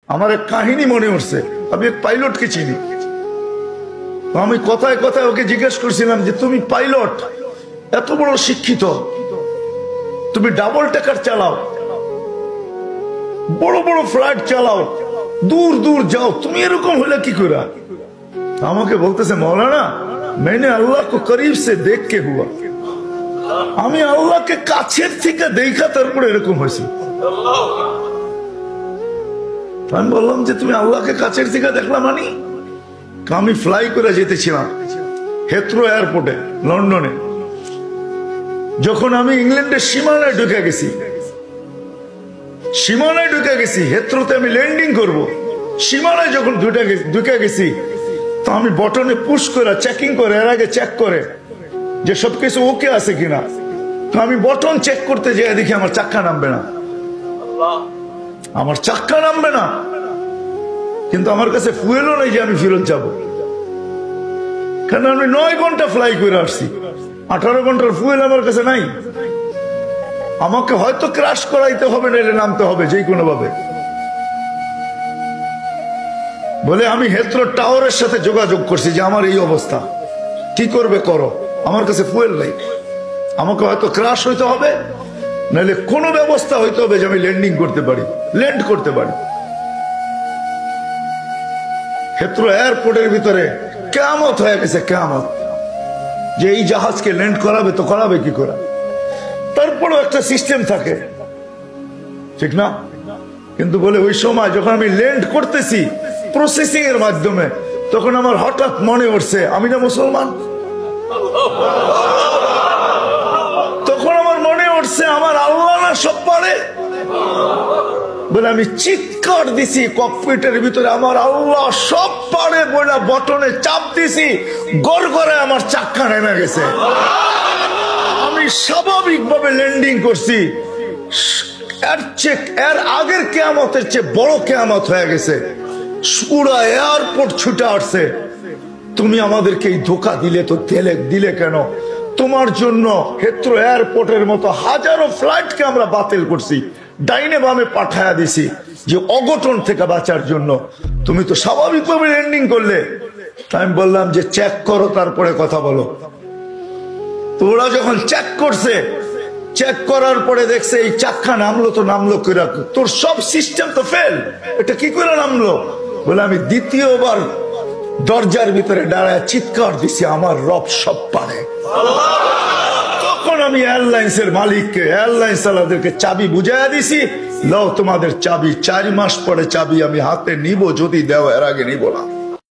আমার এক কাহিনী মনে উঠছে। আমি এক পাইলটকে চিনি। আমি কথায় কথায় ওকে জিজ্ঞেস করছিলাম যে তুমি পাইলট, এত বড় শিক্ষিত, তুমি ডাবল টেকার চালাও, বড় বড় ফ্লাইট চালাও, দূর দূর যাও, তুমি এরকম হলে কি করে? আমাকে বলতেছে মৌলানা मैंने अल्लाह को करीब से देख के हुआ, আমি আল্লাহকে কাছের থেকে দেখা তারপরে এরকম হয়েছে। আমি বললাম যে তুমি আল্লাহকে কাছের থেকে দেখলাম? মানে আমি ফ্লাই করে যেতেছিলাম হেথ্রো এয়ারপোর্টে লন্ডনে। যখন আমি ইংল্যান্ডের সীমানায় ঢুকে গেছি, হেথ্রোতে আমি ল্যান্ডিং করব, সীমানায় যখন ঢুকে গেছি তো আমি বটনে পুশ করে চেকিং করে, এর আগে চেক করে যে সবকিছু ওকে আছে কিনা। তো আমি বটন চেক করতে যেয়ে দেখি আমার চাক্কা নামবে না, কিন্তু আমার কাছে ফুয়েলও নেই যে আমি ফেরত যাব, কারণ আমি 9 ঘন্টা ফ্লাই করে আসছি, 18 ঘন্টার ফুয়েল আমার কাছে নাই। আমাকে হয়তো ক্রাশ করাইতে হবে, নাইলে নামতে হবে যে কোনো ভাবে। বলে আমি হেথ্রো টাওয়ারের সাথে যোগাযোগ করছি যে আমার এই অবস্থা, কি করবে করো, আমার কাছে ফুয়েল নাই, আমাকে হয়তো ক্রাশ হইতে হবে, নাহলে কোনো ব্যবস্থা হইতে হবে যে আমি ল্যান্ড করতে পারি। হেথ্রো এয়ারপোর্টের ভিতরে কিয়ামত হয়ে গেছে, কিয়ামত, যে এই জাহাজকে ল্যান্ড করাবে তো করাবে কি করে। তারপরেও একটা সিস্টেম থাকে, ঠিক না? কিন্তু বলে ওই সময় যখন আমি ল্যান্ড করতেছি প্রসেসিং এর মাধ্যমে, তখন আমার হঠাৎ মনে উঠছে আমি না মুসলমান। তখন আমার মনে উঠছে আমার আল্লাহ না সব পারে। বলে আমি চিৎকার দিছি ককপিটের ভিতরে, আমার আল্লাহ সব পারে বলে বটনে চাপ দিছি, গড়গড়ে আমার চাক্কা নেমে গেছে। আমি স্বাভাবিকভাবে ল্যান্ডিং করছি, এর আগের কিয়ামতের চেয়ে বড় কিয়ামত হয়ে গেছে। পুরা এয়ারপোর্ট ছুটে আসছে, তুমি আমাদেরকে এই ধোকা দিলে কেন? তোমার জন্য হেথ্রো এয়ারপোর্টের মতো হাজারো ফ্লাইটকে আমরা বাতিল করছি, ডাইনে বামে পাঠায়া দিছি যে অঘটন থেকে বাঁচার জন্য। তুমি তো স্বাভাবিকভাবে ল্যান্ডিং করলে। আমি বললাম যে চেক করো, তারপরে কথা বলো। তো ওরা যখন চেক করছে, চেক করার পরে দেখছে এই চাক্কা নামলো, তো নামলো করে, তোর সব সিস্টেম তো ফেল, এটা কি করে নামলো? বলে আমি দ্বিতীয়বার দরজার ভিতরে দাঁড়ায় চিৎকার দিছি আমার রব সব পারে। তখন আমি এয়ারলাইন্স এর মালিককে, এয়ারলাইন্স চালাদেরকে চাবি বুঝাইয়া দিছি, লও তোমাদের চাবি, 4 মাস পরে চাবি আমি হাতে নিব, যদি দেও, এর আগে নিব না।